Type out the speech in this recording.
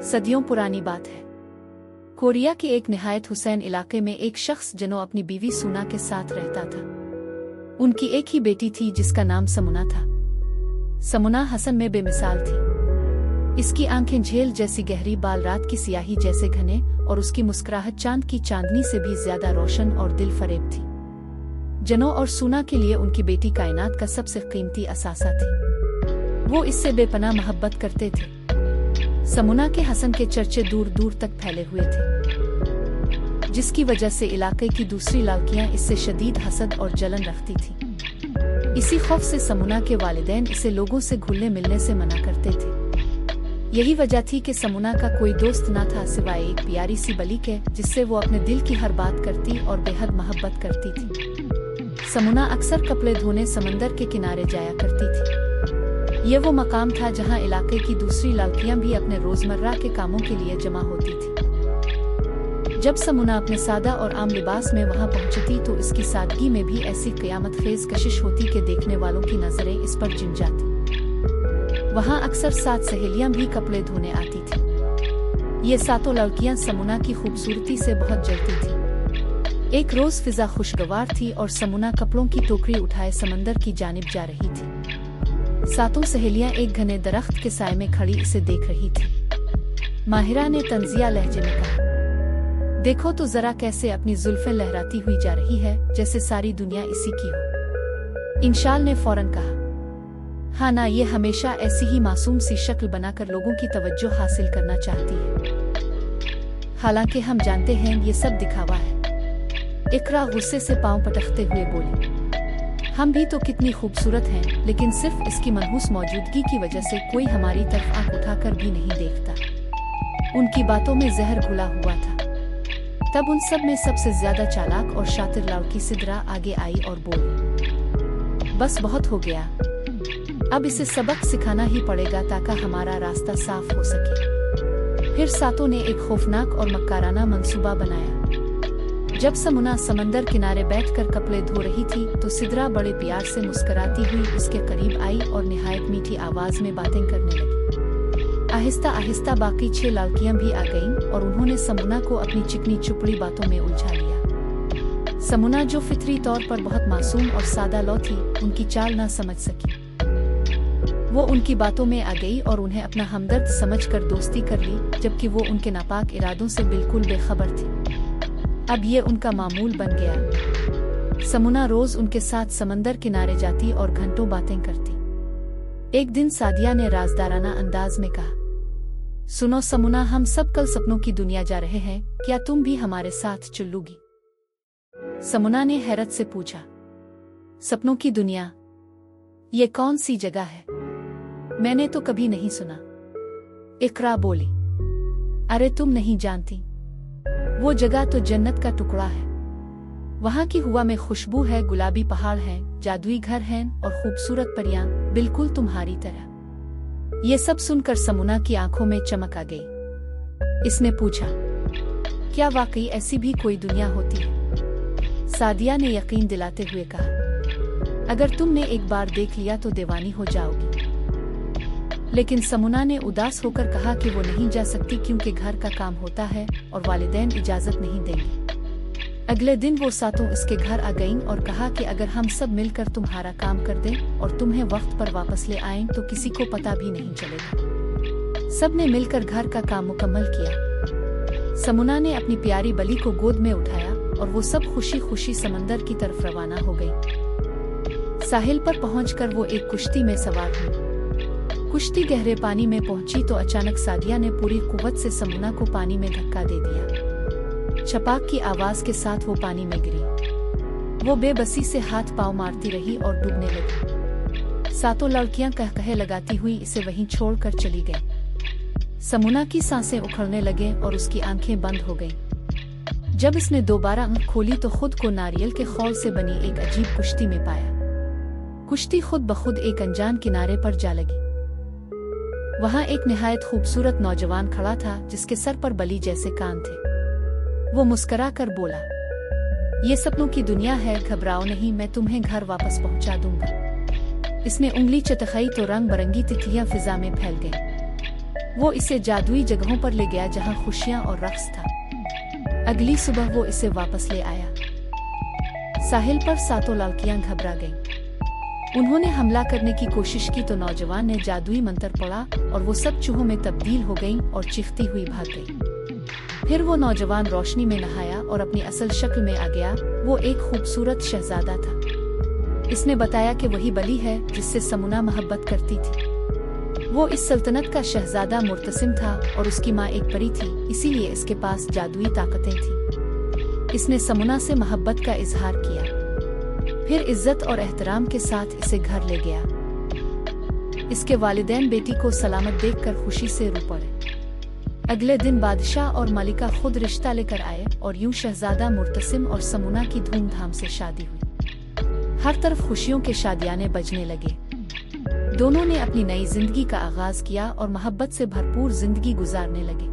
सदियों पुरानी बात है। कोरिया के एक निहायत हुसैन इलाके में एक शख्स जनो अपनी बीवी सुना के साथ रहता था। उनकी एक ही बेटी थी जिसका नाम समुना था। समुना हसन में बेमिसाल थी। इसकी आंखें झील जैसी गहरी, बाल रात की सियाही जैसे घने और उसकी मुस्कुराहट चांद की चांदनी से भी ज्यादा रोशन और दिल फरेब थी। जनो और सुना के लिए उनकी बेटी कायनात का सबसे कीमती असासा थी। वो इससे बेपनाह मोहब्बत करते थे। समुना के हसन के चर्चे दूर दूर तक फैले हुए थे, जिसकी वजह से इलाके की दूसरी लड़कियां इससे शदीद हसद और जलन रखती थीं। इसी खौफ से समुना के वालिदैन इसे लोगों से घुलने मिलने से मना करते थे। यही वजह थी कि समुना का कोई दोस्त न था सिवाय एक प्यारी सी बली के, जिससे वो अपने दिल की हर बात करती और बेहद मोहब्बत करती थी। समुना अक्सर कपड़े धोने समंदर के किनारे जाया करती थी। ये वो मकाम था जहां इलाके की दूसरी लड़कियां भी अपने रोजमर्रा के कामों के लिए जमा होती थी। जब समुना अपने सादा और आम लिबास में वहां पहुंचती तो इसकी सादगी में भी ऐसी क़यामत खेज कशिश होती कि देखने वालों की नजरें इस पर जिम जाती। वहां अक्सर 7 सहेलियां भी कपड़े धोने आती थी। ये 7 लड़कियां समुना की खूबसूरती से बहुत जलती थी। एक रोज फिजा खुशगवार थी और समुना कपड़ों की टोकरी उठाए समंदर की जानिब जा रही थी। 7 सहेलियां एक घने दरख्त के साए में खड़ी इसे देख रही थी। माहिरा ने तंजिया लहजे में कहा, देखो तो जरा कैसे अपनी जुल्फें लहराती हुई जा रही है, जैसे सारी दुनिया इसी की हो। इंशाल ने फौरन कहा, हाँ ना, ये हमेशा ऐसी ही मासूम सी शक्ल बनाकर लोगों की तवज्जो हासिल करना चाहती है। हालांकि हम जानते हैं ये सब दिखावा है। इकरा गुस्से से पांव पटकते हुए बोली, हम भी तो कितनी खूबसूरत हैं, लेकिन सिर्फ इसकी मनहूस मौजूदगी की वजह से कोई हमारी तरफ आंख उठाकर भी नहीं देखता। उनकी बातों में जहर घुला हुआ था। तब उन सब में सबसे ज्यादा चालाक और शातिर लड़की सिद्रा आगे आई और बोली, बस बहुत हो गया, अब इसे सबक सिखाना ही पड़ेगा ताकि हमारा रास्ता साफ हो सके। फिर 7 ने एक खौफनाक और मक्काराना मंसूबा बनाया। जब समुना समंदर किनारे बैठकर कपड़े धो रही थी तो सिद्रा बड़े प्यार से मुस्कुराती हुई उसके करीब आई और निहायत मीठी आवाज में बातें करने लगी। आहिस्ता आहिस्ता बाकी 6 लड़कियां भी आ गईं और उन्होंने समुना को अपनी चिकनी चुपड़ी बातों में उलझा लिया। समुना, जो फितरी तौर पर बहुत मासूम और सादा लौ थी, उनकी चाल न समझ सकी। वो उनकी बातों में आ गई और उन्हें अपना हमदर्द समझकर दोस्ती कर ली, जबकि वो उनके नापाक इरादों से बिल्कुल बेखबर थी। अब ये उनका मामूल बन गया। समुना रोज उनके साथ समंदर किनारे जाती और घंटों बातें करती। एक दिन सादिया ने राजदाराना अंदाज में कहा, सुनो समुना, हम सब कल सपनों की दुनिया जा रहे हैं, क्या तुम भी हमारे साथ चलोगी? समुना ने हैरत से पूछा, सपनों की दुनिया? ये कौन सी जगह है? मैंने तो कभी नहीं सुना। इकरा बोली, अरे तुम नहीं जानती, वो जगह तो जन्नत का टुकड़ा है। वहाँ की हवा में खुशबू है, गुलाबी पहाड़ हैं, जादुई घर हैं और खूबसूरत परियां, बिल्कुल तुम्हारी तरह। ये सब सुनकर समुना की आंखों में चमक आ गई। इसने पूछा, क्या वाकई ऐसी भी कोई दुनिया होती है? सादिया ने यकीन दिलाते हुए कहा, अगर तुमने एक बार देख लिया तो दीवानी हो जाओगी। लेकिन समुना ने उदास होकर कहा कि वो नहीं जा सकती क्योंकि घर का काम होता है और वालिदैन इजाजत नहीं देंगे। अगले दिन वो 7 इसके घर आ गईं और कहा कि अगर हम सब मिलकर तुम्हारा काम कर दें और तुम्हें वक्त पर वापस ले आएं तो किसी को पता भी नहीं चलेगा। सब ने मिलकर घर का काम मुकम्मल किया। समुना ने अपनी प्यारी बली को गोद में उठाया और वो सब खुशी खुशी समंदर की तरफ रवाना हो गई। साहिल पर पहुंचकर वो एक कुश्ती में सवार हुई। कुश्ती गहरे पानी में पहुंची तो अचानक सादिया ने पूरी कुव्वत से समुना को पानी में धक्का दे दिया। छपाक की आवाज के साथ वो पानी में गिरी। वो बेबसी से हाथ पांव मारती रही और डूबने लगी। 7 लड़कियां कह लगाती हुई इसे वहीं छोड़कर चली गईं। समुना की सांसें उखड़ने लगे और उसकी आंखें बंद हो गईं। जब इसने दोबारा आंख खोली तो खुद को नारियल के खौल से बनी एक अजीब कुश्ती में पाया। कुश्ती खुद ब खुद एक अनजान किनारे पर जा लगी। वहाँ एक निहायत खूबसूरत नौजवान खड़ा था जिसके सर पर बली जैसे कान थे। वो मुस्कुरा कर बोला, ये सपनों की दुनिया है, घबराओ नहीं, मैं तुम्हें घर वापस पहुंचा दूंगा। इसने उंगली चटखाई तो रंग बरंगी तितलियां फिजा में फैल गईं। वो इसे जादुई जगहों पर ले गया जहां खुशियां और रक्स था। अगली सुबह वो इसे वापस ले आया। साहिल पर सातों लड़कियां घबरा गईं। उन्होंने हमला करने की कोशिश की तो नौजवान ने जादुई मंत्र पढ़ा और वो सब चूहों में तब्दील हो गईं और चीखती हुई भाग गई। फिर वो नौजवान रोशनी में नहाया और अपनी असल शक्ल में आ गया। वो एक खूबसूरत शहजादा था। इसने बताया कि वही बली है जिससे समुना मोहब्बत करती थी। वो इस सल्तनत का शहजादा मुर्तसिम था और उसकी माँ एक परी थी, इसीलिए इसके पास जादुई ताकतें थीं। इसने समुना से मोहब्बत का इजहार किया, फिर इज्जत और एहतराम के साथ इसे घर ले गया। इसके वालिदैन बेटी को सलामत देखकर खुशी से रो पड़े। अगले दिन बादशाह और मलिका खुद रिश्ता लेकर आए और यूं शहजादा मुर्तसिम और समुना की धूमधाम से शादी हुई। हर तरफ खुशियों के शादियाने बजने लगे। दोनों ने अपनी नई जिंदगी का आगाज किया और मोहब्बत से भरपूर जिंदगी गुजारने लगे।